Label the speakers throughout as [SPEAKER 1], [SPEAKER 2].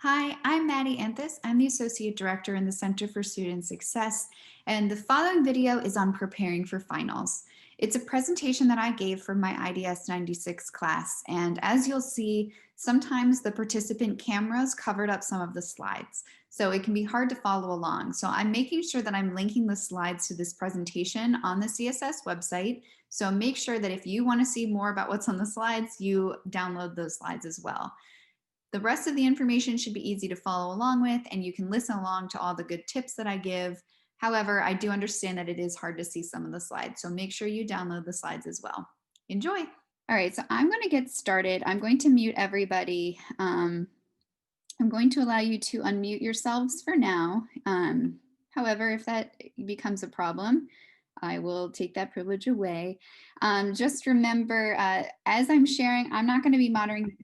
[SPEAKER 1] Hi, I'm Maddie Anthus. I'm the Associate Director in the Center for Student Success, and the following video is on preparing for finals. It's a presentation that I gave for my IDS 96 class, and as you'll see, sometimes the participant cameras covered up some of the slides, so it can be hard to follow along. So I'm making sure that I'm linking the slides to this presentation on the CSS website, so make sure that if you want to see more about what's on the slides, you download those slides as well. The rest of the information should be easy to follow along with, and you can listen along to all the good tips that I give. However, I do understand that it is hard to see some of the slides, so make sure you download the slides as well. Enjoy. All right, so I'm going to get started. I'm going to mute everybody. I'm going to allow you to unmute yourselves for now. However, if that becomes a problem, I will take that privilege away. Just remember, as I'm sharing, I'm not going to be monitoring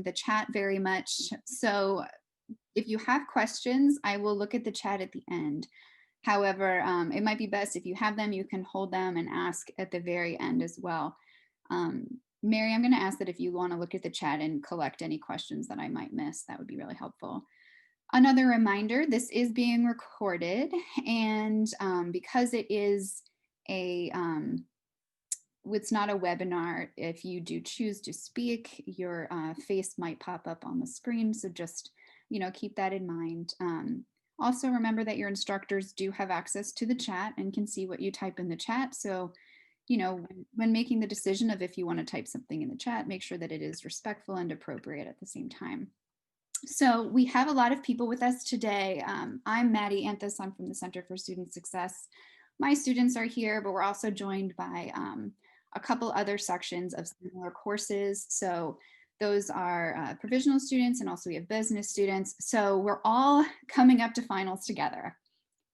[SPEAKER 1] the chat very much. So if you have questions, I will look at the chat at the end. However, it might be best if you have them, you can hold them and ask at the very end as well. Mary, I'm going to ask that if you want to look at the chat and collect any questions that I might miss, that would be really helpful. Another reminder, this is being recorded, and because it is it's not a webinar, if you do choose to speak, your face might pop up on the screen, so just keep that in mind. Also remember that your instructors do have access to the chat and can see what you type in the chat, so when making the decision of if you want to type something in the chat, make sure that it is respectful and appropriate at the same time. So we have a lot of people with us today. I'm Maddie Anthus. I'm from the Center for Student Success. My students are here, but we're also joined by a couple other sections of similar courses. So those are provisional students, and also we have business students. So we're all coming up to finals together.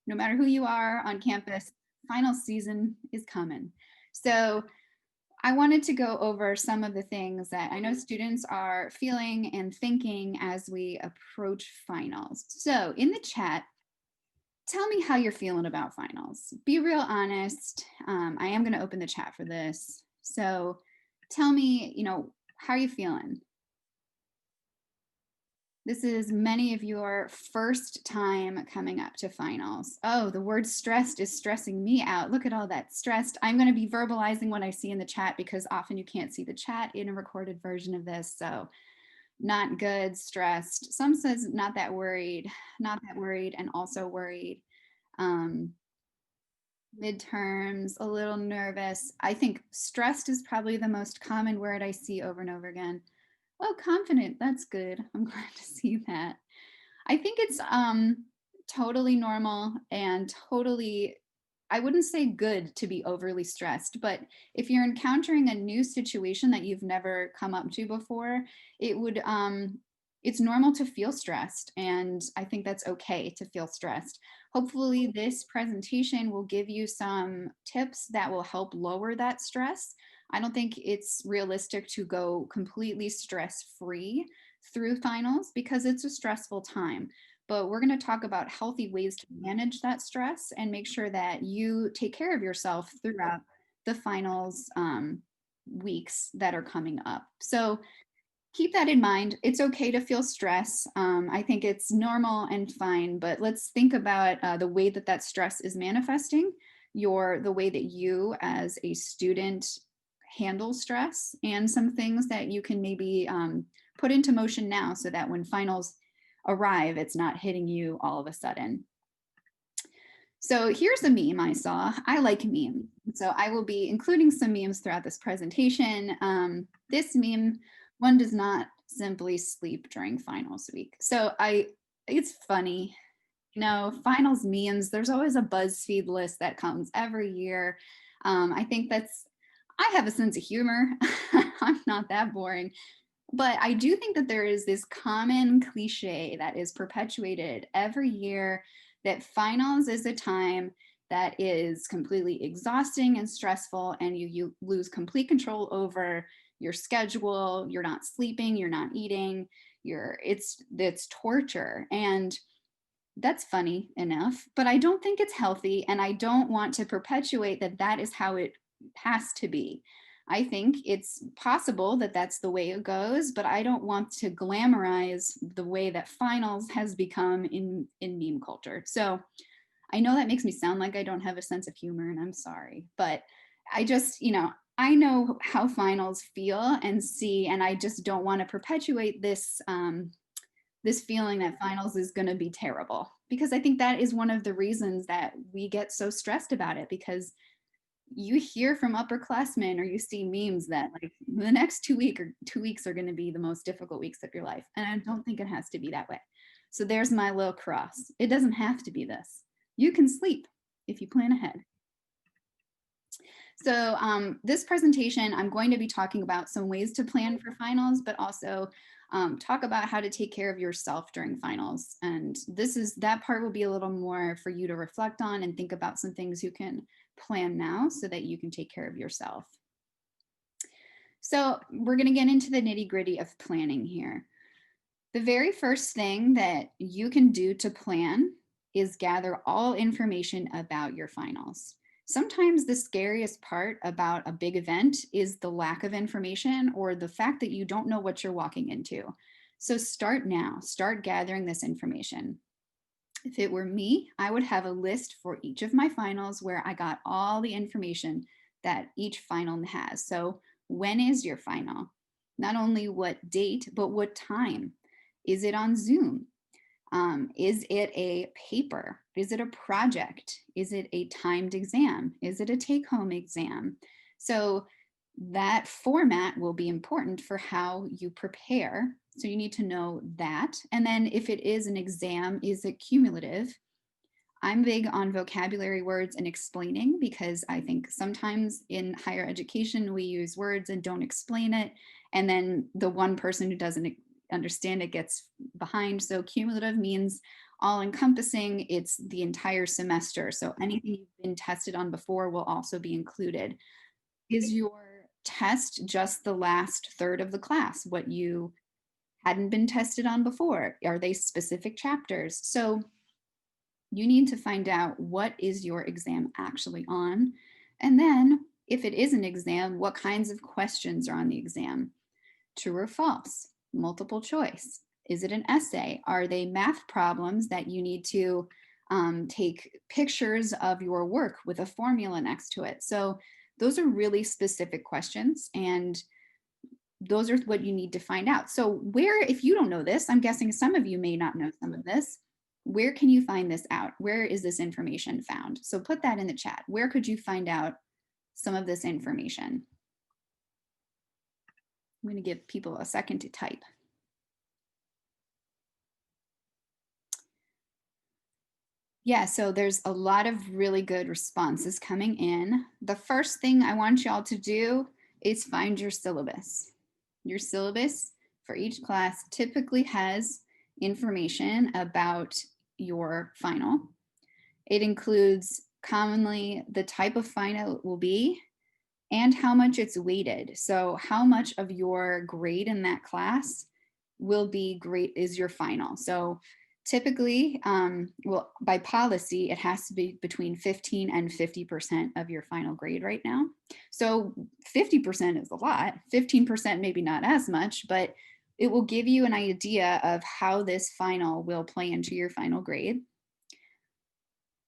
[SPEAKER 1] No matter who you are on campus, final season is coming. So I wanted to go over some of the things that I know students are feeling and thinking as we approach finals. So in the chat, tell me how you're feeling about finals. Be real honest. I am going to open the chat for this. So tell me, how are you feeling? This is many of your first time coming up to finals. Oh, the word stressed is stressing me out. Look at all that stressed. I'm going to be verbalizing what I see in the chat because often you can't see the chat in a recorded version of this. So not good, stressed. Some says not that worried, and also worried. Midterms, a little nervous. I think stressed is probably the most common word I see over and over again. Oh, confident. That's good. I'm glad to see that. I think it's totally normal and totally, I wouldn't say good to be overly stressed, but if you're encountering a new situation that you've never come up to before, it's normal to feel stressed, and I think that's okay to feel stressed. Hopefully this presentation will give you some tips that will help lower that stress. I don't think it's realistic to go completely stress-free through finals because it's a stressful time. But we're going to talk about healthy ways to manage that stress and make sure that you take care of yourself throughout the finals weeks that are coming up. So keep that in mind. It's okay to feel stress. I think it's normal and fine, but let's think about the way that that stress is manifesting, the way that you as a student handle stress, and some things that you can maybe put into motion now so that when finals arrive, it's not hitting you all of a sudden. So here's a meme I saw. I like memes, so I will be including some memes throughout this presentation. This meme, one does not simply sleep during finals week. So it's funny. Finals memes, there's always a BuzzFeed list that comes every year. I think I have a sense of humor. I'm not that boring. But I do think that there is this common cliche that is perpetuated every year that finals is a time that is completely exhausting and stressful, and you lose complete control over your schedule. You're not sleeping, you're not eating, it's torture. And that's funny enough, but I don't think it's healthy, and I don't want to perpetuate that is how it has to be. I think it's possible that that's the way it goes, but I don't want to glamorize the way that finals has become in meme culture. So I know that makes me sound like I don't have a sense of humor, and I'm sorry, but I just, I know how finals feel and see, and I just don't want to perpetuate this feeling that finals is going to be terrible, because I think that is one of the reasons that we get so stressed about it, because you hear from upperclassmen or you see memes that like the next 2 weeks are going to be the most difficult weeks of your life, and I don't think it has to be that way. So there's my little cross. It doesn't have to be this. You can sleep if you plan ahead. So this presentation, I'm going to be talking about some ways to plan for finals, but also talk about how to take care of yourself during finals. And that part will be a little more for you to reflect on and think about some things you can plan now so that you can take care of yourself. So we're going to get into the nitty gritty of planning here. The very first thing that you can do to plan is gather all information about your finals. Sometimes the scariest part about a big event is the lack of information or the fact that you don't know what you're walking into. So start now, start gathering this information. If it were me, I would have a list for each of my finals where I got all the information that each final has. So when is your final? Not only what date, but what time? Is it on Zoom? Is it a paper? Is it a project? Is it a timed exam? Is it a take-home exam? So that format will be important for how you prepare. So you need to know that. And then if it is an exam, is it cumulative? I'm big on vocabulary words and explaining, because I think sometimes in higher education, we use words and don't explain it. And then the one person who doesn't understand it gets behind. So cumulative means all encompassing. It's the entire semester. So anything you've been tested on before will also be included. Is your test just the last third of the class, what you hadn't been tested on before? Are they specific chapters? So you need to find out what is your exam actually on. And then if it is an exam, what kinds of questions are on the exam? True or false? Multiple choice? Is it an essay? Are they math problems that you need to take pictures of your work with a formula next to it? So those are really specific questions, and those are what you need to find out. So if you don't know this, I'm guessing some of you may not know some of this, where can you find this out? Where is this information found? So put that in the chat. Where could you find out some of this information? I'm going to give people a second to type. Yeah, so there's a lot of really good responses coming in. The first thing I want y'all to do is find your syllabus. Your syllabus for each class typically has information about your final. It includes commonly the type of final it will be and how much it's weighted. So how much of your grade in that class is your final. So typically, well, by policy, it has to be between 15 and 50% of your final grade right now. So 50% is a lot, 15% maybe not as much, but it will give you an idea of how this final will play into your final grade.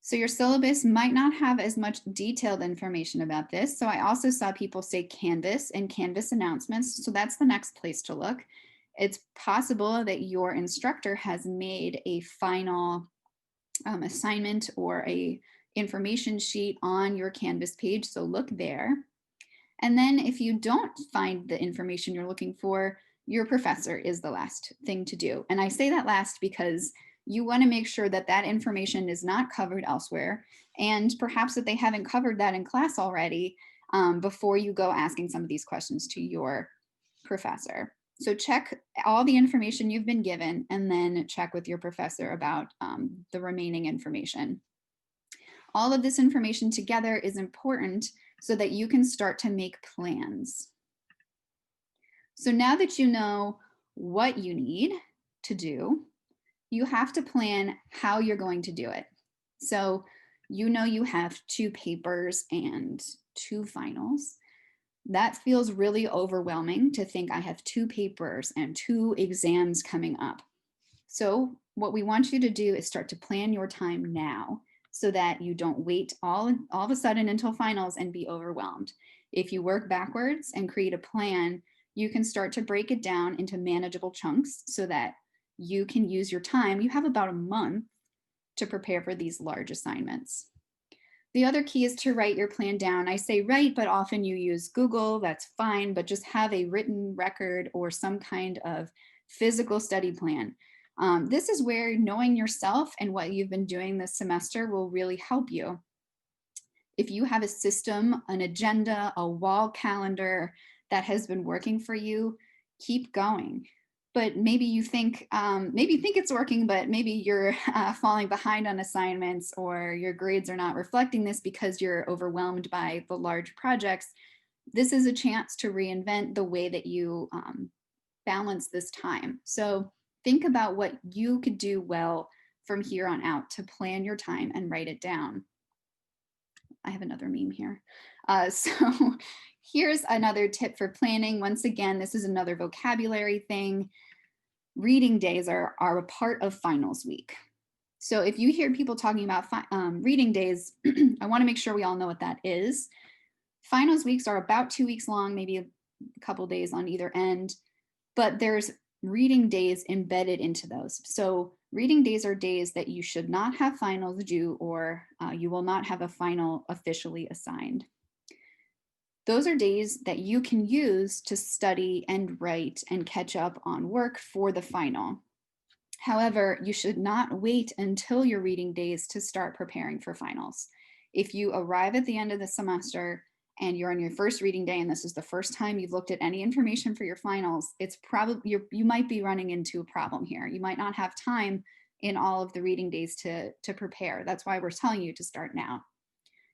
[SPEAKER 1] So your syllabus might not have as much detailed information about this. So I also saw people say Canvas and Canvas announcements. So that's the next place to look. It's possible that your instructor has made a final assignment or a information sheet on your Canvas page. So look there. And then if you don't find the information you're looking for, your professor is the last thing to do. And I say that last because you want to make sure that that information is not covered elsewhere, and perhaps that they haven't covered that in class already before you go asking some of these questions to your professor. So check all the information you've been given and then check with your professor about the remaining information. All of this information together is important so that you can start to make plans. So now that you know what you need to do, you have to plan how you're going to do it. So you know you have 2 papers and 2 finals. That feels really overwhelming to think I have 2 papers and 2 exams coming up. So, what we want you to do is start to plan your time now so that you don't wait all of a sudden until finals and be overwhelmed. If you work backwards and create a plan, you can start to break it down into manageable chunks so that you can use your time. You have about a month to prepare for these large assignments. The other key is to write your plan down. I say write, but often you use Google, that's fine, but just have a written record or some kind of physical study plan. This is where knowing yourself and what you've been doing this semester will really help you. If you have a system, an agenda, a wall calendar that has been working for you, keep going. But maybe you think it's working, but maybe you're falling behind on assignments or your grades are not reflecting this because you're overwhelmed by the large projects. This is a chance to reinvent the way that you balance this time. So think about what you could do well from here on out to plan your time and write it down. I have another meme here. So here's another tip for planning. Once again, this is another vocabulary thing. Reading days are a part of finals week. So if you hear people talking about reading days, I want to make sure we all know what that is. Finals weeks are about 2 weeks long, maybe a couple days on either end, but there's reading days embedded into those. So reading days are days that you should not have finals due, or you will not have a final officially assigned. Those are days that you can use to study and write and catch up on work for the final. However, you should not wait until your reading days to start preparing for finals. If you arrive at the end of the semester and you're on your first reading day and this is the first time you've looked at any information for your finals, it's probably you might be running into a problem here. You might not have time in all of the reading days to prepare. That's why we're telling you to start now.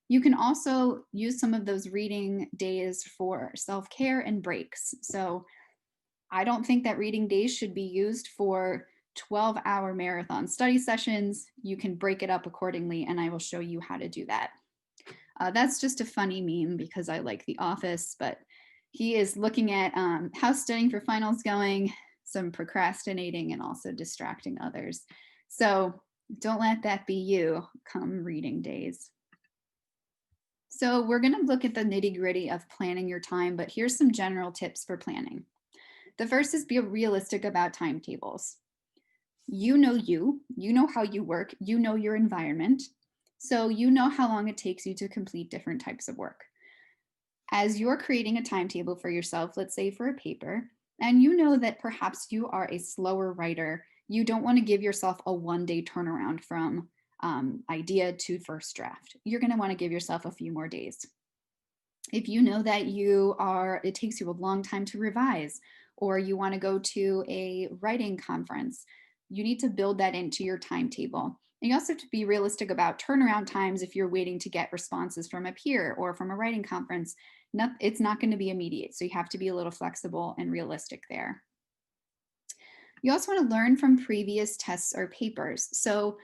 [SPEAKER 1] You can also use some of those reading days for self-care and breaks. So I don't think that reading days should be used for 12-hour marathon study sessions. You can break it up accordingly, and I will show you how to do that. That's just a funny meme because I like The Office, but he is looking at how studying for finals going, some procrastinating, and also distracting others. So don't let that be you come reading days. So we're going to look at the nitty gritty of planning your time, but here's some general tips for planning. The first is be realistic about timetables. You know how you work, you know your environment, so you know how long it takes you to complete different types of work. As you're creating a timetable for yourself, let's say for a paper, and you know that perhaps you are a slower writer, you don't want to give yourself a 1-day turnaround from idea to first draft. You're going to want to give yourself a few more days. If you know that it takes you a long time to revise, or you want to go to a writing conference, you need to build that into your timetable. And you also have to be realistic about turnaround times if you're waiting to get responses from a peer or from a writing conference. It's not going to be immediate, so you have to be a little flexible and realistic there. You also want to learn from previous tests or papers. So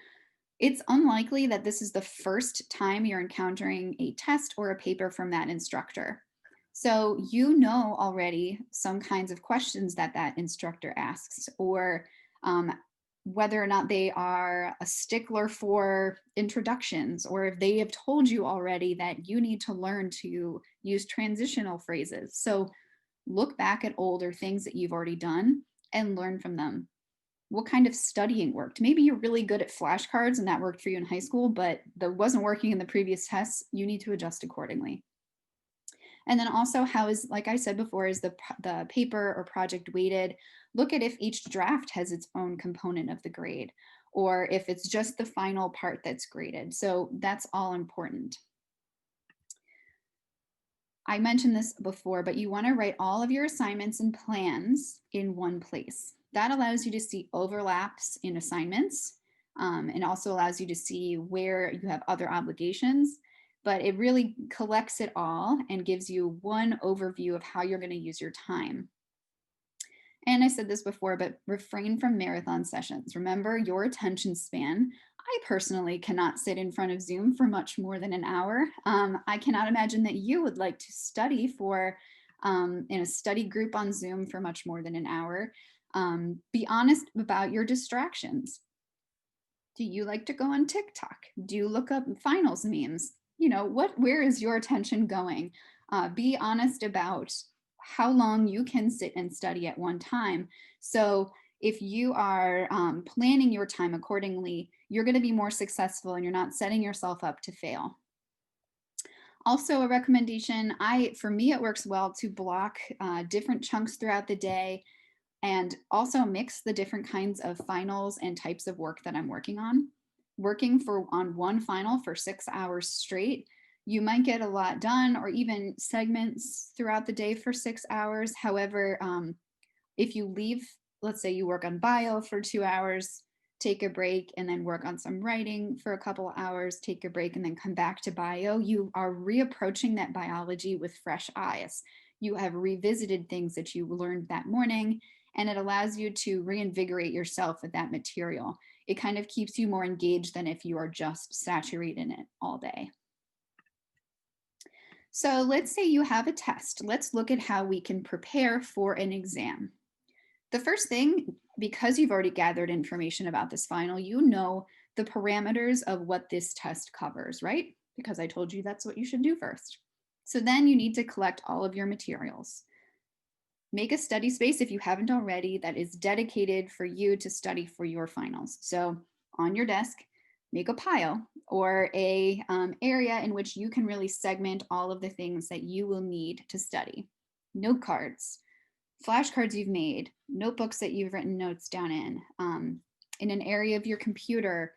[SPEAKER 1] it's unlikely that this is the first time you're encountering a test or a paper from that instructor. So you know already some kinds of questions that instructor asks, or whether or not they are a stickler for introductions, or if they have told you already that you need to learn to use transitional phrases. So look back at older things that you've already done and learn from them. What kind of studying worked? Maybe you're really good at flashcards and that worked for you in high school, but that wasn't working in the previous tests. You need to adjust accordingly. And then also, like I said before, is the paper or project weighted? Look at if each draft has its own component of the grade, or if it's just the final part that's graded. So that's all important. I mentioned this before, but you want to write all of your assignments and plans in one place. That allows you to see overlaps in assignments, and also allows you to see where you have other obligations, but it really collects it all and gives you one overview of how you're going to use your time. And I said this before, but refrain from marathon sessions. Remember your attention span. I personally cannot sit in front of Zoom for much more than an hour. I cannot imagine that you would like to study for in a study group on Zoom for much more than an hour. Be honest about your distractions. Do you like to go on TikTok? Do you look up finals memes? You know, where is your attention going? Be honest about how long you can sit and study at one time. So if you are planning your time accordingly, you're going to be more successful and you're not setting yourself up to fail. Also, a recommendation, for me, it works well to block different chunks throughout the day and also mix the different kinds of finals and types of work that I'm working on. Working on one final for 6 hours straight, you might get a lot done, or even segments throughout the day for 6 hours. However, if you leave, let's say you work on bio for 2 hours, take a break, and then work on some writing for a couple of hours, take a break, and then come back to bio, you are reapproaching that biology with fresh eyes. You have revisited things that you learned that morning, and it allows you to reinvigorate yourself with that material. It kind of keeps you more engaged than if you are just saturated in it all day. So let's say you have a test. Let's look at how we can prepare for an exam. The first thing, because you've already gathered information about this final, you know the parameters of what this test covers, right? Because I told you that's what you should do first. So then you need to collect all of your materials. Make a study space, if you haven't already, that is dedicated for you to study for your finals. So on your desk, make a pile or a area in which you can really segment all of the things that you will need to study. Note cards, flashcards you've made, notebooks that you've written notes down in an area of your computer,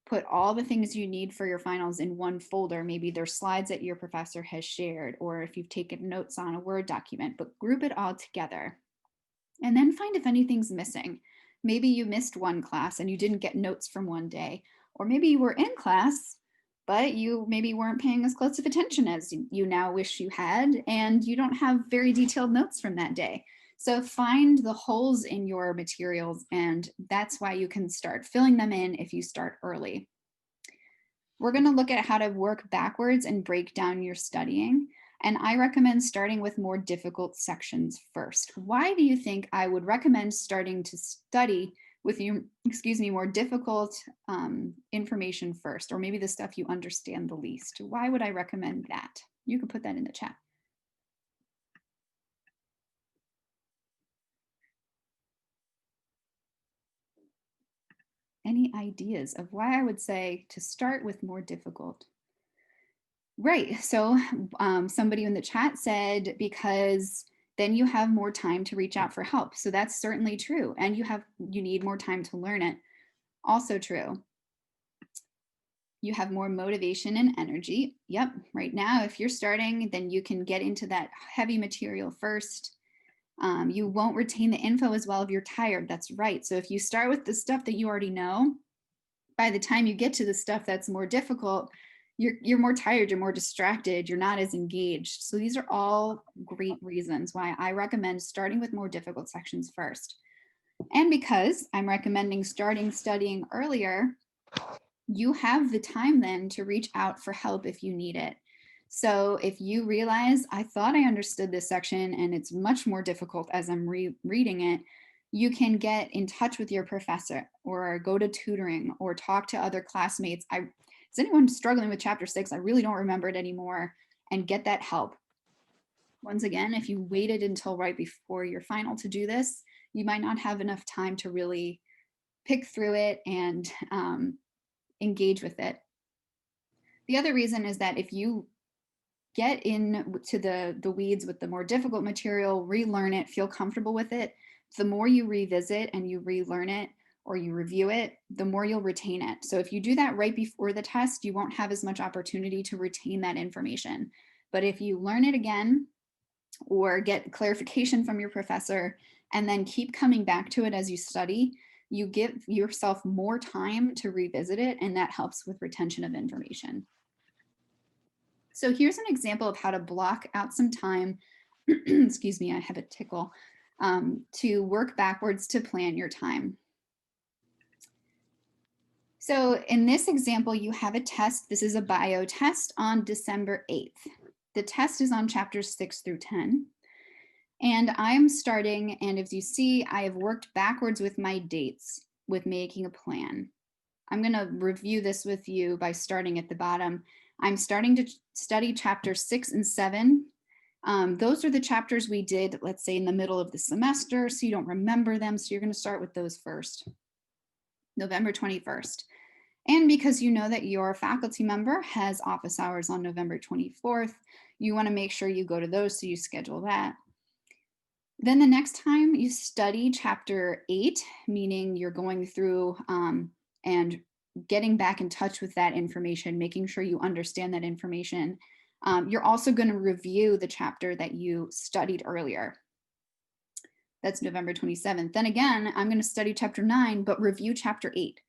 [SPEAKER 1] put all the things you need for your finals in one folder. Maybe there's slides that your professor has shared, or if you've taken notes on a Word document, but group it all together. And then find if anything's missing. Maybe you missed one class and you didn't get notes from one day, or maybe you were in class, but you maybe weren't paying as close of attention as you now wish you had, and you don't have very detailed notes from that day. So find the holes in your materials, and that's why you can start filling them in if you start early. We're going to look at how to work backwards and break down your studying. And I recommend starting with more difficult sections first. Why do you think I would recommend starting to study with more difficult information first, or maybe the stuff you understand the least? Why would I recommend that? You can put that in the chat. Any ideas of why I would say to start with more difficult? Right. So somebody in the chat said, because then you have more time to reach out for help. So that's certainly true. And you need more time to learn it. Also true. You have more motivation and energy. Yep. Right now, if you're starting, then you can get into that heavy material first. You won't retain the info as well if you're tired. That's right. So if you start with the stuff that you already know, by the time you get to the stuff that's more difficult, you're more tired, you're more distracted, you're not as engaged. So these are all great reasons why I recommend starting with more difficult sections first. And because I'm recommending studying earlier, you have the time then to reach out for help if you need it. So if you realize, I thought I understood this section and it's much more difficult as I'm reading it, you can get in touch with your professor or go to tutoring or talk to other classmates. Is anyone struggling with chapter 6? I really don't remember it anymore, and get that help. Once again, if you waited until right before your final to do this, you might not have enough time to really pick through it and engage with it. The other reason is that if you get into the weeds with the more difficult material, relearn it, feel comfortable with it, the more you revisit and you relearn it or you review it, the more you'll retain it. So if you do that right before the test, you won't have as much opportunity to retain that information. But if you learn it again or get clarification from your professor and then keep coming back to it as you study, you give yourself more time to revisit it, and that helps with retention of information. So here's an example of how to block out some time, excuse me, I have a tickle, to work backwards to plan your time. So in this example, you have a test. This is a bio test on December 8th. The test is on chapters 6 through 10. And I'm starting, and as you see, I have worked backwards with my dates with making a plan. I'm going to review this with you by starting at the bottom. I'm starting to study chapter 6 and 7. Those are the chapters we did, let's say, in the middle of the semester, so you don't remember them. So you're going to start with those first, November 21st. And because you know that your faculty member has office hours on November 24th, you want to make sure you go to those, so you schedule that. Then the next time you study chapter 8, meaning you're going through and getting back in touch with that information, making sure you understand that information. You're also going to review the chapter that you studied earlier. That's November 27th. Then again, I'm going to study chapter 9, but review chapter 8.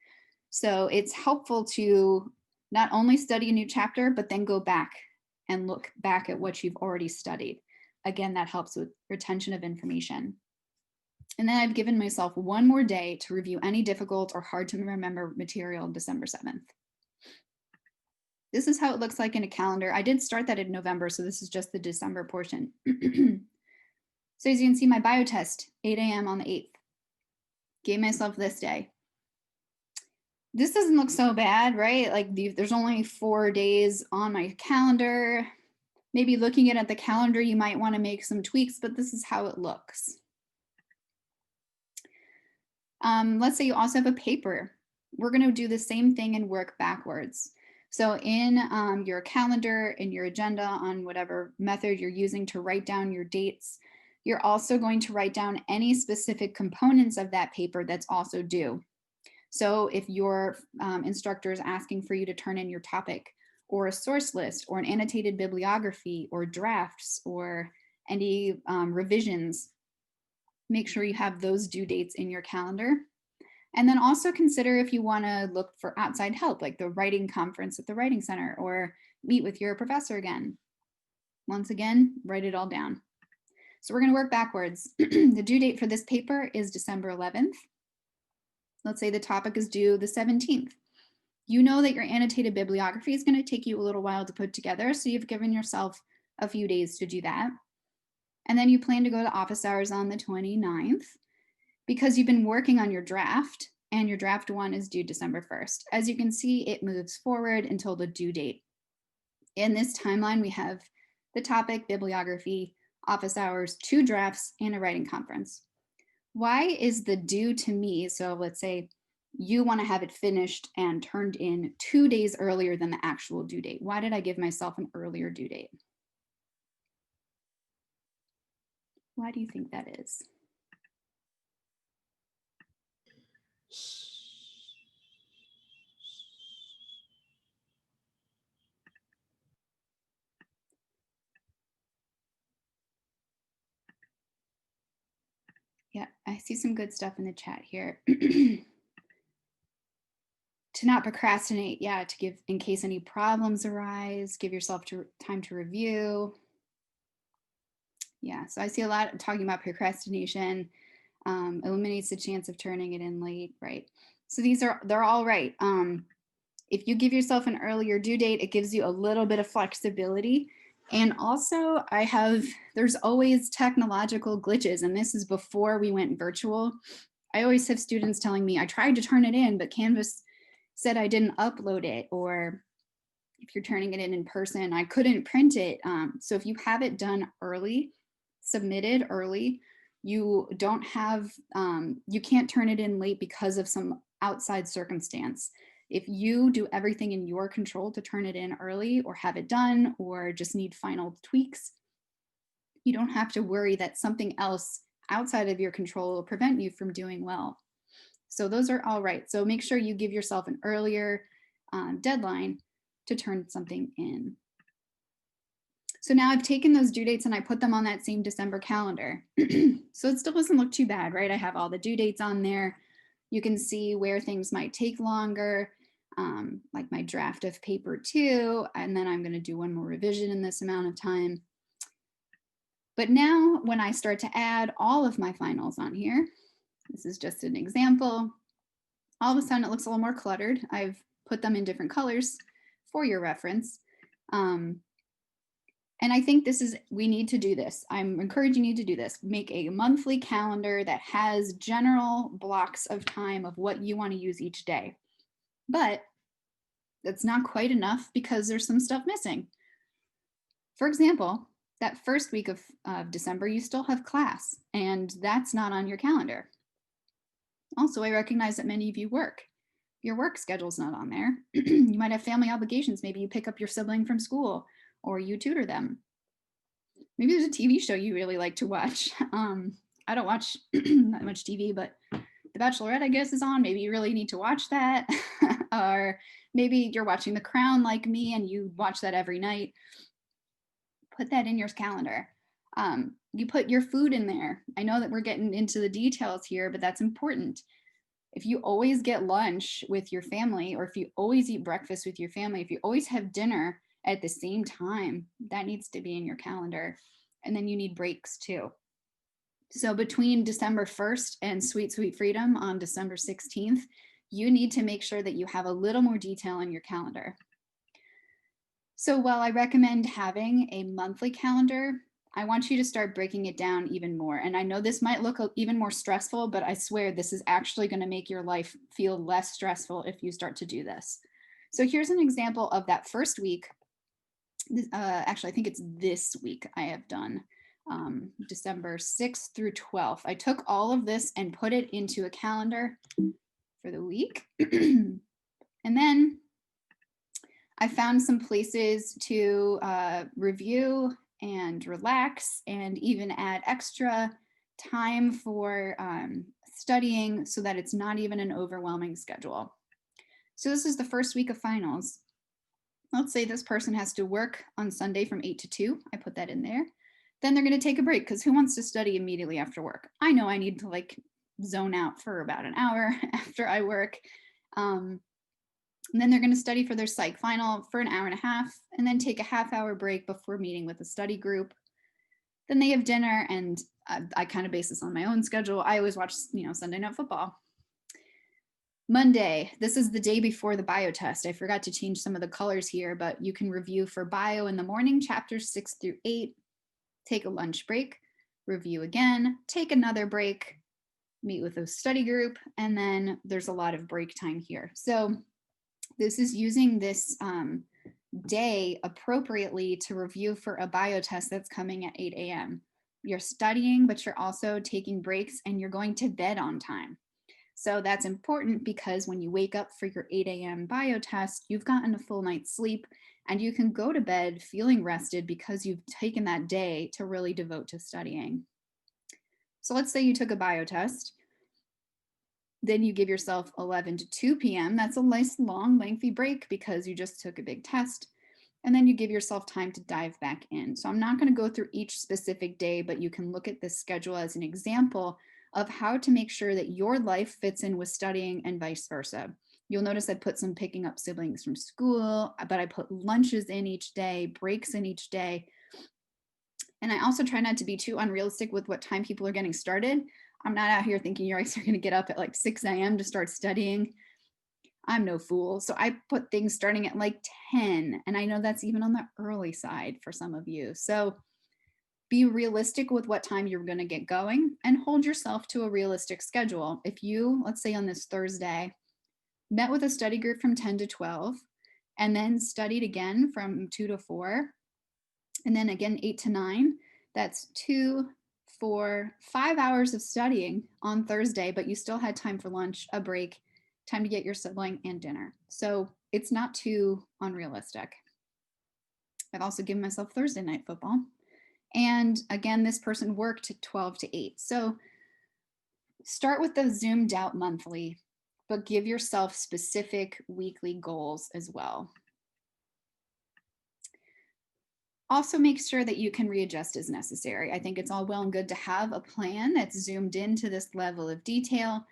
[SPEAKER 1] So it's helpful to not only study a new chapter, but then go back and look back at what you've already studied. Again, that helps with retention of information. And then I've given myself one more day to review any difficult or hard to remember material December 7th. This is how it looks like in a calendar. I did start that in November, so this is just the December portion. So as you can see, my bio test, 8 a.m. on the 8th. Gave myself this day. This doesn't look so bad, right? Like there's only 4 days on my calendar. Maybe looking at the calendar, you might want to make some tweaks, but this is how it looks. Let's say you also have a paper. We're going to do the same thing and work backwards. So in your calendar, in your agenda, on whatever method you're using to write down your dates, you're also going to write down any specific components of that paper that's also due. So if your instructor is asking for you to turn in your topic or a source list or an annotated bibliography or drafts or any revisions, make sure you have those due dates in your calendar. And then also consider if you want to look for outside help, like the writing conference at the Writing Center, or meet with your professor again. Once again, write it all down. So we're going to work backwards. The due date for this paper is December 11th. Let's say the topic is due the 17th. You know that your annotated bibliography is going to take you a little while to put together, so you've given yourself a few days to do that. And then you plan to go to office hours on the 29th because you've been working on your draft, and your draft 1 is due December 1st. As you can see, it moves forward until the due date. In this timeline, we have the topic, bibliography, office hours, 2 drafts, and a writing conference. Why is the due to me? So let's say you want to have it finished and turned in 2 days earlier than the actual due date. Why did I give myself an earlier due date? Why do you think that is? Yeah, I see some good stuff in the chat here. To not procrastinate, yeah, to give, in case any problems arise, give yourself time to review. Yeah, so I see a lot talking about procrastination, eliminates the chance of turning it in late, right? So they're all right. If you give yourself an earlier due date, it gives you a little bit of flexibility. And also there's always technological glitches, and this is before we went virtual. I always have students telling me, I tried to turn it in, but Canvas said I didn't upload it, or if you're turning it in person, I couldn't print it. So if you have it done early, submitted early, you don't have, you can't turn it in late because of some outside circumstance. If you do everything in your control to turn it in early or have it done or just need final tweaks, you don't have to worry that something else outside of your control will prevent you from doing well. So those are all right. So make sure you give yourself an earlier deadline to turn something in. So now I've taken those due dates and I put them on that same December calendar. So it still doesn't look too bad, right? I have all the due dates on there. You can see where things might take longer, like my draft of paper 2, and then I'm going to do one more revision in this amount of time. But now when I start to add all of my finals on here, this is just an example, all of a sudden it looks a little more cluttered. I've put them in different colors for your reference. And I think we need to do this. I'm encouraging you to do this. Make a monthly calendar that has general blocks of time of what you want to use each day. But that's not quite enough because there's some stuff missing. For example, that first week of December, you still have class, and that's not on your calendar. Also, I recognize that many of you work. Your work schedule's not on there. You might have family obligations. Maybe you pick up your sibling from school or you tutor them. Maybe there's a TV show you really like to watch. I don't watch that much TV, but The Bachelorette, I guess, is on. Maybe you really need to watch that. Or maybe you're watching The Crown like me and you watch that every night. Put that in your calendar. You put your food in there. I know that we're getting into the details here, but that's important. If you always get lunch with your family, or if you always eat breakfast with your family, if you always have dinner at the same time, that needs to be in your calendar. And then you need breaks too. So between December 1st and Sweet Sweet Freedom on December 16th, you need to make sure that you have a little more detail in your calendar. So while I recommend having a monthly calendar, I want you to start breaking it down even more. And I know this might look even more stressful, but I swear this is actually going to make your life feel less stressful if you start to do this. So here's an example of that first week. Actually, I think it's this week I have done December 6th through 12th. I took all of this and put it into a calendar for the week. And then I found some places to review and relax and even add extra time for studying so that it's not even an overwhelming schedule. So this is the first week of finals. Let's say this person has to work on Sunday from 8 to 2. I put that in there. Then they're going to take a break because who wants to study immediately after work? I know I need to like zone out for about an hour after I work. And then they're going to study for their psych final for an hour and a half, and then take a half-hour break before meeting with a study group. Then they have dinner, and I kind of base this on my own schedule. I always watch, Sunday Night Football. Monday, this is the day before the bio test. I forgot to change some of the colors here, but you can review for bio in the morning, chapters 6 through 8, take a lunch break, review again, take another break, meet with a study group, and then there's a lot of break time here. So this is using this day appropriately to review for a bio test that's coming at 8 a.m. You're studying, but you're also taking breaks and you're going to bed on time. So that's important because when you wake up for your 8 a.m. bio test, you've gotten a full night's sleep and you can go to bed feeling rested because you've taken that day to really devote to studying. So let's say you took a bio test. Then you give yourself 11 to 2 p.m. That's a nice, long, lengthy break because you just took a big test. And then you give yourself time to dive back in. So I'm not going to go through each specific day, but you can look at this schedule as an example of how to make sure that your life fits in with studying and vice versa. You'll notice I put some picking up siblings from school, but I put lunches in each day, breaks in each day. And I also try not to be too unrealistic with what time people are getting started. I'm not out here thinking you guys are going to get up at like 6 a.m. to start studying. I'm no fool. So I put things starting at like 10. And I know that's even on the early side for some of you. So be realistic with what time you're going to get going and hold yourself to a realistic schedule. If you, let's say on this Thursday, met with a study group from 10 to 12, and then studied again from 2 to 4, and then again 8 to 9, that's 2, 4, 5 hours of studying on Thursday, but you still had time for lunch, a break, time to get your sibling, and dinner. So it's not too unrealistic. I've also given myself Thursday night football. And again, this person worked 12 to 8. So start with the zoomed out monthly, but give yourself specific weekly goals as well. Also make sure that you can readjust as necessary. I think it's all well and good to have a plan that's zoomed into this level of detail,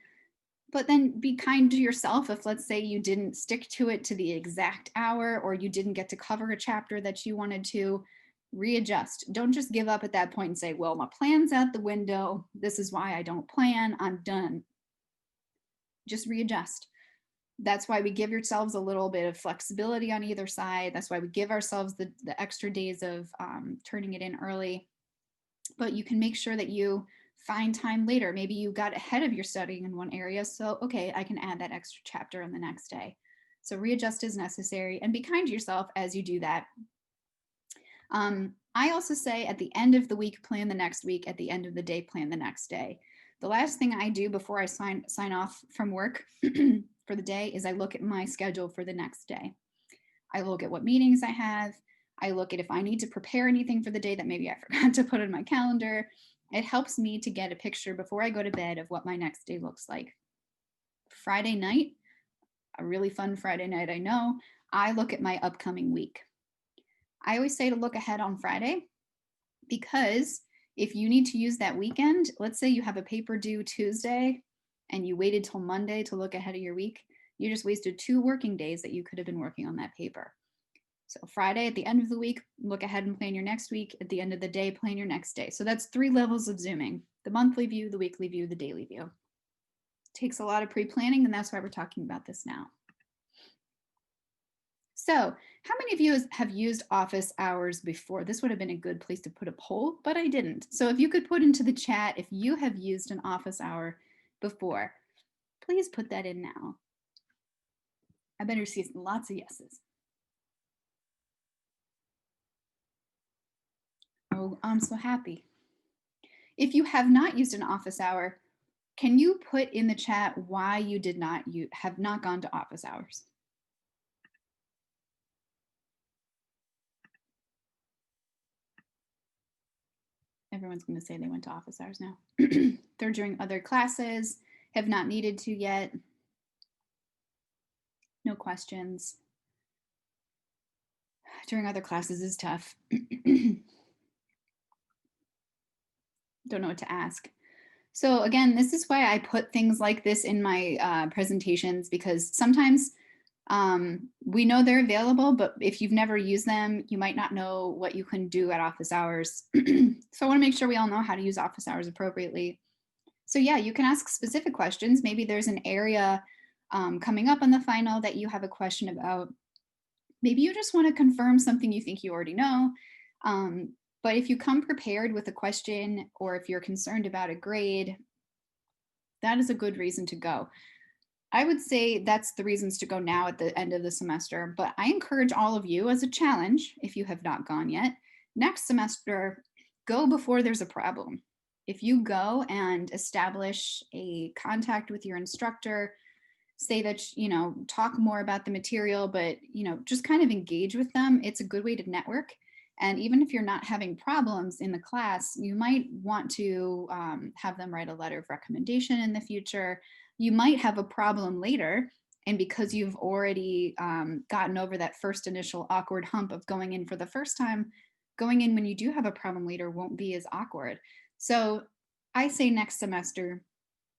[SPEAKER 1] but then be kind to yourself if, let's say, you didn't stick to it to the exact hour or you didn't get to cover a chapter that you wanted to. Readjust. Don't just give up at that point and say, well, my plan's out the window. This is why I don't plan. I'm done. Just readjust. That's why we give yourselves a little bit of flexibility on either side. That's why we give ourselves the extra days of turning it in early. But you can make sure that you find time later. Maybe you got ahead of your studying in one area. So, okay, I can add that extra chapter on the next day. So readjust as necessary and be kind to yourself as you do that. I also say at the end of the week, plan the next week. At the end of the day, plan the next day. The last thing I do before I sign off from work for the day is I look at my schedule for the next day. I look at what meetings I have. I look at if I need to prepare anything for the day that maybe I forgot to put in my calendar. It helps me to get a picture before I go to bed of what my next day looks like. Friday night, a really fun Friday night, I know, I look at my upcoming week. I always say to look ahead on Friday because if you need to use that weekend, let's say you have a paper due Tuesday and you waited till Monday to look ahead of your week, you just wasted 2 working days that you could have been working on that paper. So Friday at the end of the week, look ahead and plan your next week. At the end of the day, plan your next day. So that's 3 levels of zooming: the monthly view, the weekly view, the daily view. It takes a lot of pre-planning, and that's why we're talking about this now. So how many of you have used office hours before? This would have been a good place to put a poll, but I didn't. So if you could put into the chat if you have used an office hour before, please put that in now. I better see lots of yeses. Oh, I'm so happy. If you have not used an office hour, can you put in the chat why you have not gone to office hours? Everyone's going to say they went to office hours now. They're during other classes, have not needed to yet. No questions. During other classes is tough. Don't know what to ask. So again, this is why I put things like this in my presentations, because sometimes we know they're available, but if you've never used them, you might not know what you can do at office hours. So I want to make sure we all know how to use office hours appropriately. So yeah, you can ask specific questions. Maybe there's an area coming up on the final that you have a question about. Maybe you just want to confirm something you think you already know. But if you come prepared with a question, or if you're concerned about a grade, that is a good reason to go. I would say that's the reasons to go now at the end of the semester, but I encourage all of you as a challenge, if you have not gone yet, next semester, go before there's a problem. If you go and establish a contact with your instructor, say that, talk more about the material, but, just kind of engage with them, it's a good way to network. And even if you're not having problems in the class, you might want to have them write a letter of recommendation in the future. You might have a problem later, and because you've already gotten over that first initial awkward hump of going in for the first time, going in when you do have a problem later won't be as awkward. So I say next semester,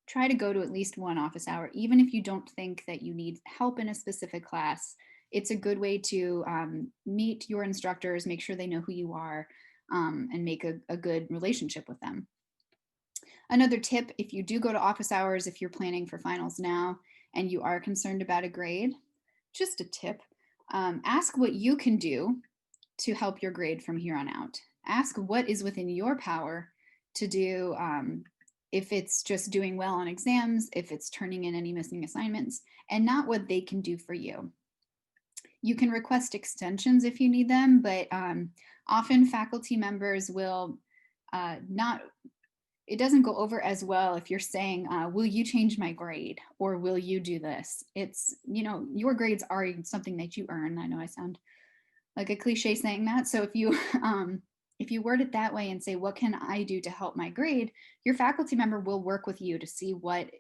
[SPEAKER 1] try to go to at least one office hour, even if you don't think that you need help in a specific class. It's a good way to meet your instructors, make sure they know who you are, and make a good relationship with them. Another tip, if you do go to office hours, if you're planning for finals now and you are concerned about a grade, just a tip, ask what you can do to help your grade from here on out. Ask what is within your power to do, if it's just doing well on exams, if it's turning in any missing assignments, and not what they can do for you. You can request extensions if you need them, but often faculty members will it doesn't go over as well if you're saying, will you change my grade, or will you do this? It's, your grades are something that you earn. I know I sound like a cliche saying that. So if you if you word it that way and say, what can I do to help my grade, your faculty member will work with you to see what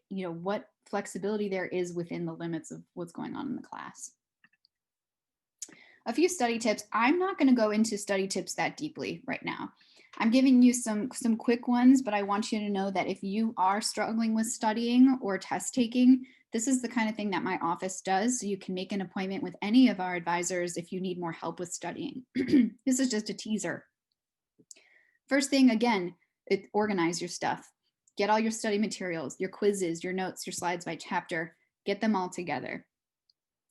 [SPEAKER 1] flexibility there is within the limits of what's going on in the class. A few study tips. I'm not going to go into study tips that deeply right now. I'm giving you some quick ones, but I want you to know that if you are struggling with studying or test taking, this is the kind of thing that my office does. So you can make an appointment with any of our advisors if you need more help with studying. This is just a teaser. First thing, again, organize your stuff. Get all your study materials, your quizzes, your notes, your slides by chapter, get them all together.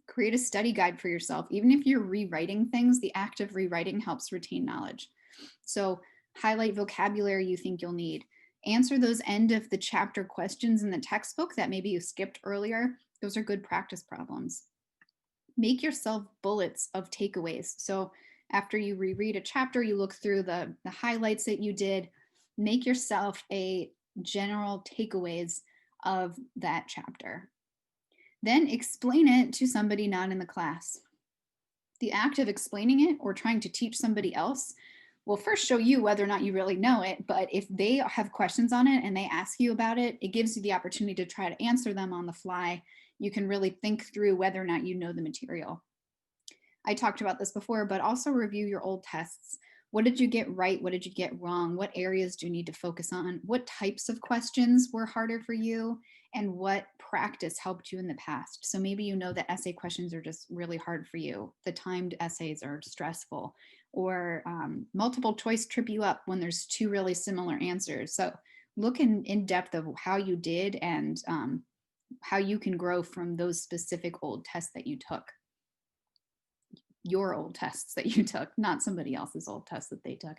[SPEAKER 1] Create a study guide for yourself. Even if you're rewriting things, the act of rewriting helps retain knowledge. So highlight vocabulary you think you'll need. Answer those end of the chapter questions in the textbook that maybe you skipped earlier. Those are good practice problems. Make yourself bullets of takeaways. So after you reread a chapter, you look through the highlights that you did, make yourself a general takeaways of that chapter. Then explain it to somebody not in the class. The act of explaining it or trying to teach somebody else will first show you whether or not you really know it. But if they have questions on it and they ask you about it, it gives you the opportunity to try to answer them on the fly. You can really think through whether or not you know the material. I talked about this before, but also review your old tests. What did you get right? What did you get wrong? What areas do you need to focus on? What types of questions were harder for you? And what practice helped you in the past? So maybe you know that essay questions are just really hard for you. The timed essays are stressful, or multiple choice trip you up when there's two really similar answers. So look in depth of how you did and how you can grow from those specific old tests that you took. Your old tests that you took, not somebody else's old tests that they took.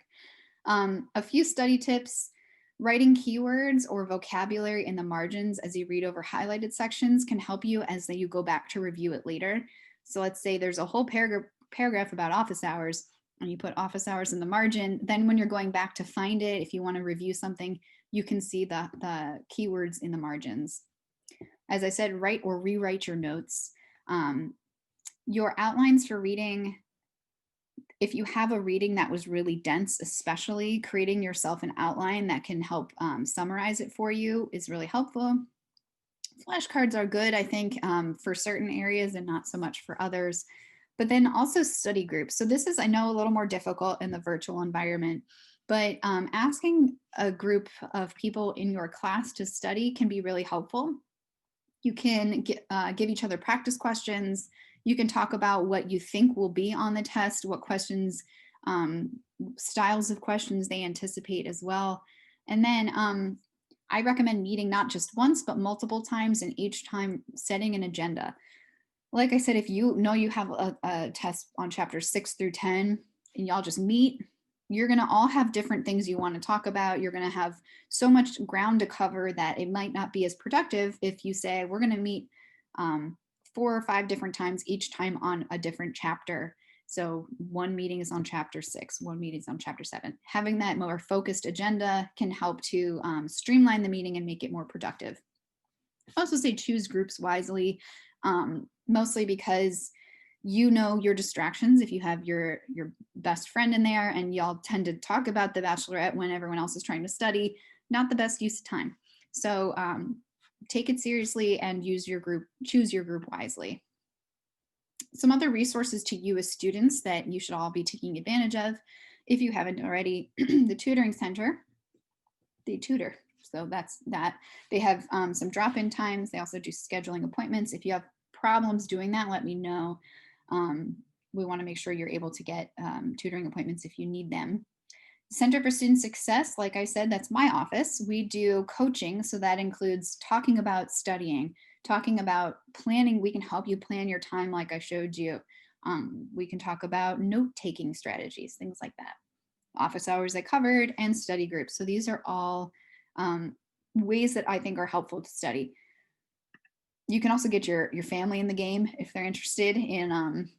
[SPEAKER 1] A few study tips: writing keywords or vocabulary in the margins as you read over highlighted sections can help you as you go back to review it later. So let's say there's a whole paragraph about office hours and you put office hours in the margin. Then when you're going back to find it, if you want to review something, you can see the keywords in the margins. As I said, write or rewrite your notes. Your outlines for reading, if you have a reading that was really dense, especially creating yourself an outline that can help summarize it for you is really helpful. Flashcards are good, I think, for certain areas and not so much for others. But then also study groups. So this is, I know, a little more difficult in the virtual environment, but asking a group of people in your class to study can be really helpful. You can give each other practice questions. You can talk about what you think will be on the test, what questions, styles of questions they anticipate as well. And then I recommend meeting not just once, but multiple times, and each time setting an agenda. Like I said, if you know you have a test on chapters 6 through 10 and y'all just meet, you're going to all have different things you want to talk about. You're going to have so much ground to cover that it might not be as productive if you say, we're going to meet 4 or 5 different times, each time on a different chapter. So one meeting is on chapter 6, one meeting is on chapter 7. Having that more focused agenda can help to streamline the meeting and make it more productive. I also say choose groups wisely, mostly because you know your distractions. If you have your best friend in there and y'all tend to talk about The Bachelorette when everyone else is trying to study, not the best use of time. So take it seriously and choose your group wisely. Some other resources to you as students that you should all be taking advantage of, if you haven't already: the tutoring center. They tutor. So that's that. They have some drop-in times. They also do scheduling appointments. If you have problems doing that, let me know. We want to make sure you're able to get tutoring appointments if you need them. Center for Student Success, like I said, that's my office. We do coaching, so that includes talking about studying, talking about planning. We can help you plan your time like I showed you. We can talk about note-taking strategies, things like that. Office hours I covered, and study groups. So these are all ways that I think are helpful to study. You can also get your family in the game if they're interested in.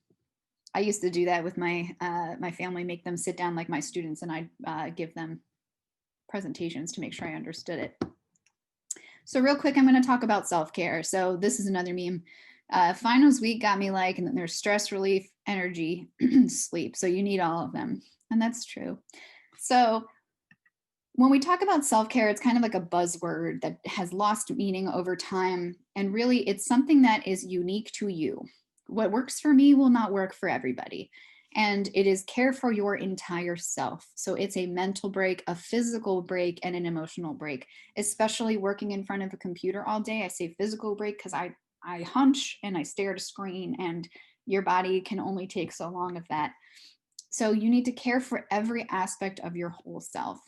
[SPEAKER 1] I used to do that with my family, make them sit down like my students, and I'd give them presentations to make sure I understood it. So real quick, I'm going to talk about self-care. So this is another meme. Finals week got me like, and then there's stress relief, energy, sleep. So you need all of them. And that's true. So when we talk about self-care, it's kind of like a buzzword that has lost meaning over time. And really, it's something that is unique to you. What works for me will not work for everybody. And it is care for your entire self. So it's a mental break, a physical break, and an emotional break, especially working in front of a computer all day. I say physical break because I hunch and I stare at a screen, and your body can only take so long of that. So you need to care for every aspect of your whole self.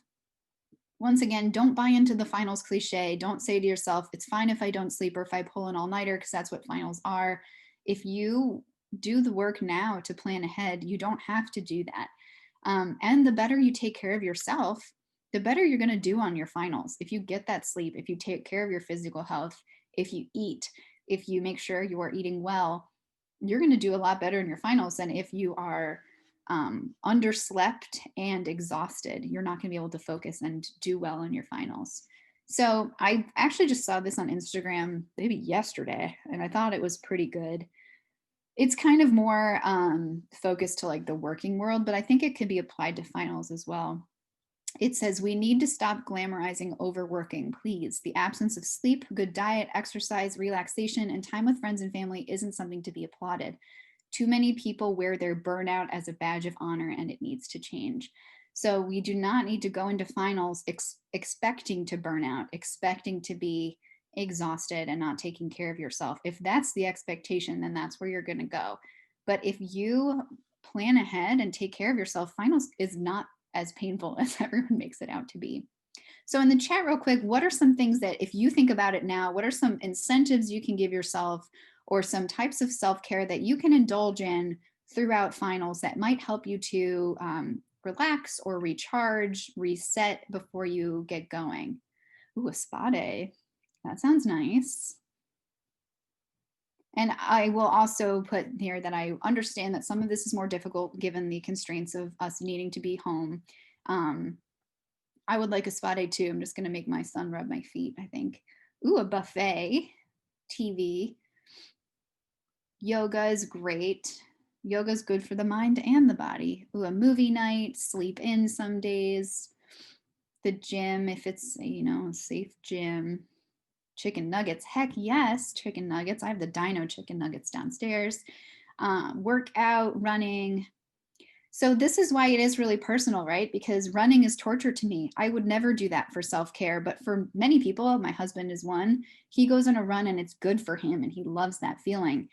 [SPEAKER 1] Once again, don't buy into the finals cliche. Don't say to yourself, it's fine if I don't sleep or if I pull an all-nighter, because that's what finals are. If you do the work now to plan ahead, you don't have to do that. And the better you take care of yourself, the better you're going to do on your finals. If you get that sleep, if you take care of your physical health, if you eat, if you make sure you are eating well, you're going to do a lot better in your finals than if you are underslept and exhausted. You're not going to be able to focus and do well in your finals. So I actually just saw this on Instagram maybe yesterday, and I thought it was pretty good. It's kind of more focused to like the working world, but I think it could be applied to finals as well. It says, we need to stop glamorizing overworking, please. The absence of sleep, good diet, exercise, relaxation, and time with friends and family isn't something to be applauded. Too many people wear their burnout as a badge of honor, and it needs to change. So we do not need to go into finals expecting to burn out, expecting to be exhausted and not taking care of yourself. If that's the expectation, then that's where you're going to go. But if you plan ahead and take care of yourself, finals is not as painful as everyone makes it out to be. So in the chat real quick, what are some things that if you think about it now, what are some incentives you can give yourself or some types of self-care that you can indulge in throughout finals that might help you to relax or recharge, reset before you get going? Ooh, a spa day. That sounds nice. And I will also put here that I understand that some of this is more difficult given the constraints of us needing to be home. I would like a spa day too. I'm just going to make my son rub my feet, I think. Ooh, a buffet, TV. Yoga is great. Yoga is good for the mind and the body. Ooh, a movie night, sleep in some days. The gym, if it's, you know, a safe gym. Chicken nuggets, heck yes, chicken nuggets. I have the Dino chicken nuggets downstairs. Workout, running. So this is why it is really personal, right? Because running is torture to me. I would never do that for self-care, but for many people, my husband is one, he goes on a run and it's good for him and he loves that feeling.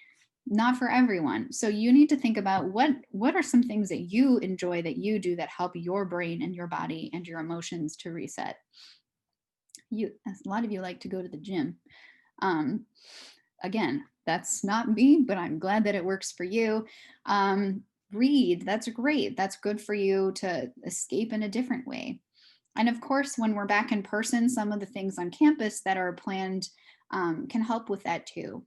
[SPEAKER 1] Not for everyone. So you need to think about what are some things that you enjoy that you do that help your brain and your body and your emotions to reset. A lot of you like to go to the gym. Again, that's not me, but I'm glad that it works for you. Read, that's great. That's good for you to escape in a different way. And of course, when we're back in person, some of the things on campus that are planned can help with that too.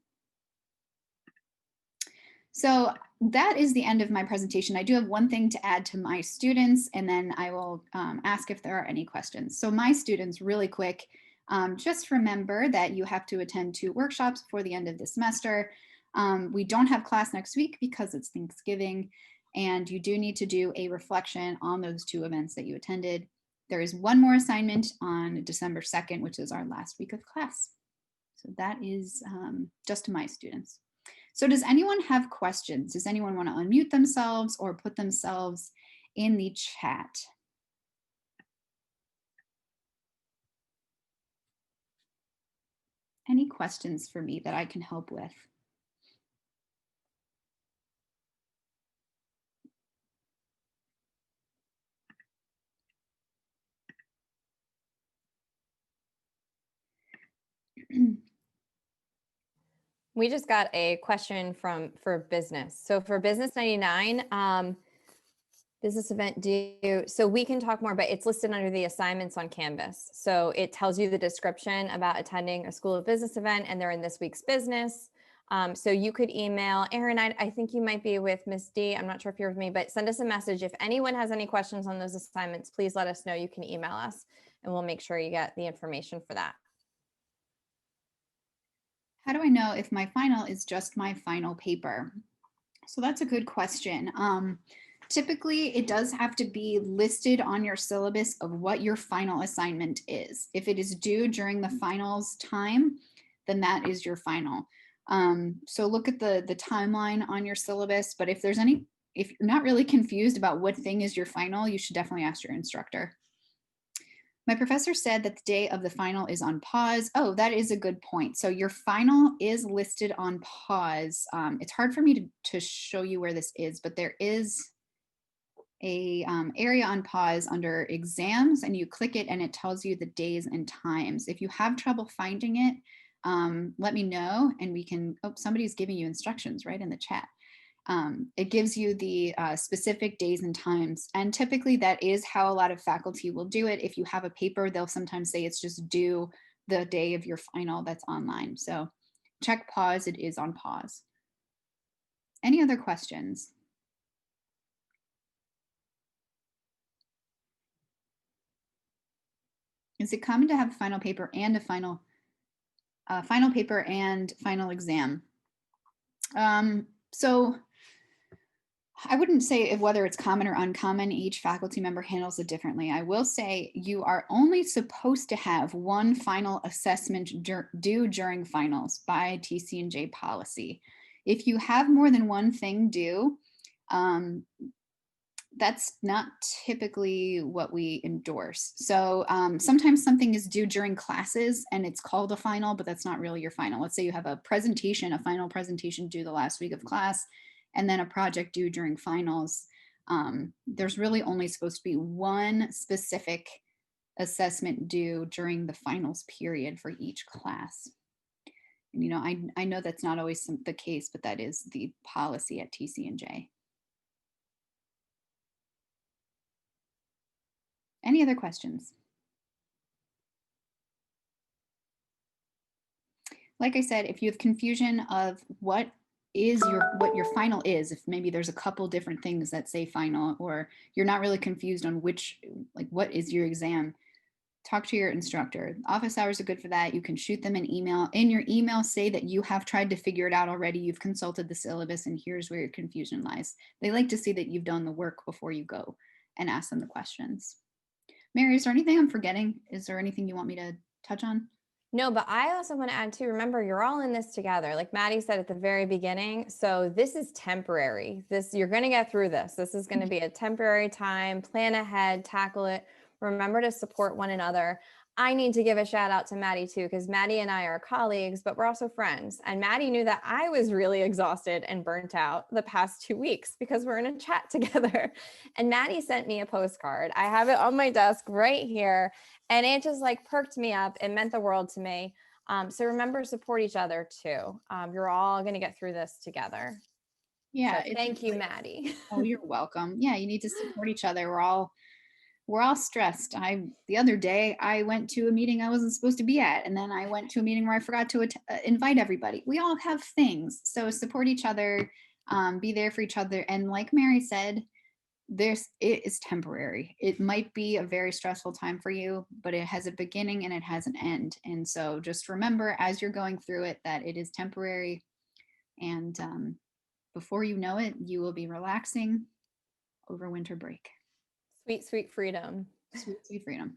[SPEAKER 1] So that is the end of my presentation. I do have one thing to add to my students, and then I will ask if there are any questions. So my students, really quick, just remember that you have to attend 2 workshops before the end of the semester. We don't have class next week because it's Thanksgiving, and you do need to do a reflection on those 2 events that you attended. There is one more assignment on December 2nd, which is our last week of class. So that is just to my students. So does anyone have questions? Does anyone want to unmute themselves or put themselves in the chat? Any questions for me that I can help with?
[SPEAKER 2] We just got a question for business. So for Business 99, business event due. So we can talk more, but it's listed under the assignments on Canvas. So it tells you the description about attending a School of Business event, and they're in this week's business. So you could email Erin. I think you might be with Miss D. I'm not sure if you're with me, but send us a message. If anyone has any questions on those assignments, please let us know. You can email us and we'll make sure you get the information for that.
[SPEAKER 1] How do I know if my final is just my final paper? So that's a good question. Typically, it does have to be listed on your syllabus of what your final assignment is. If it is due during the finals time, then that is your final. So look at the timeline on your syllabus, but if you're not really confused about what thing is your final, you should definitely ask your instructor. My professor said that the day of the final is on pause. Oh, that is a good point. So your final is listed on pause. It's hard for me to show you where this is, but there is a area on pause under exams, and you click it and it tells you the days and times. If you have trouble finding it, let me know and we can, oh, somebody's giving you instructions right in the chat. It gives you the specific days and times. And typically that is how a lot of faculty will do it. If you have a paper, they'll sometimes say it's just due the day of your final that's online. So check pause, it is on pause. Any other questions? Is it common to have a final paper and a final paper and final exam? So I wouldn't say whether it's common or uncommon, each faculty member handles it differently. I will say you are only supposed to have one final assessment due during finals by TC&J policy. If you have more than one thing due, that's not typically what we endorse. So sometimes something is due during classes and it's called a final, but that's not really your final. Let's say you have a presentation, a final presentation due the last week of class, and then a project due during finals. There's really only supposed to be one specific assessment due during the finals period for each class. And, you know, I know that's not always the case, but that is the policy at TC&J. Any other questions? Like I said, if you have confusion of what your final is, if maybe there's a couple different things that say final, or you're not really confused on which, like what is your exam, talk to your instructor. Office hours are good for that. You can shoot them an email. In your email, say that you have tried to figure it out already. You've consulted the syllabus and here's where your confusion lies. They like to see that you've done the work before you go and ask them the questions. Mary, is there anything I'm forgetting? Is there anything you want me to touch on?
[SPEAKER 2] No, but I also want to add too, remember, you're all in this together. Like Maddie said at the very beginning. So this is temporary. You're going to get through this. This is going to be a temporary time. Plan ahead, tackle it. Remember to support one another. I need to give a shout out to Maddie too, because Maddie and I are colleagues, but we're also friends. And Maddie knew that I was really exhausted and burnt out the past 2 weeks because we're in a chat together. And Maddie sent me a postcard. I have it on my desk right here. And it just like perked me up. It meant the world to me. So remember, support each other too. You're all going to get through this together.
[SPEAKER 1] Yeah.
[SPEAKER 2] So thank you, Maddie.
[SPEAKER 1] Oh, you're welcome. Yeah, you need to support each other. We're all stressed. The other day I went to a meeting I wasn't supposed to be at, and then I went to a meeting where I forgot to invite everybody. We all have things, so support each other, be there for each other. And like Mary said, it is temporary. It might be a very stressful time for you, but it has a beginning and it has an end. And so just remember as you're going through it that it is temporary, and before you know it, you will be relaxing over winter break.
[SPEAKER 2] Sweet, sweet freedom.
[SPEAKER 1] Sweet, sweet freedom.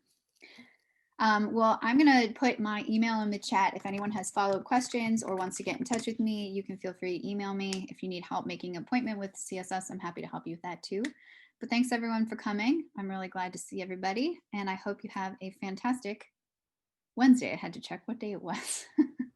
[SPEAKER 1] Well, I'm going to put my email in the chat. If anyone has follow-up questions or wants to get in touch with me, you can feel free to email me. If you need help making an appointment with CSS, I'm happy to help you with that too. But thanks everyone for coming. I'm really glad to see everybody, and I hope you have a fantastic Wednesday. I had to check what day it was.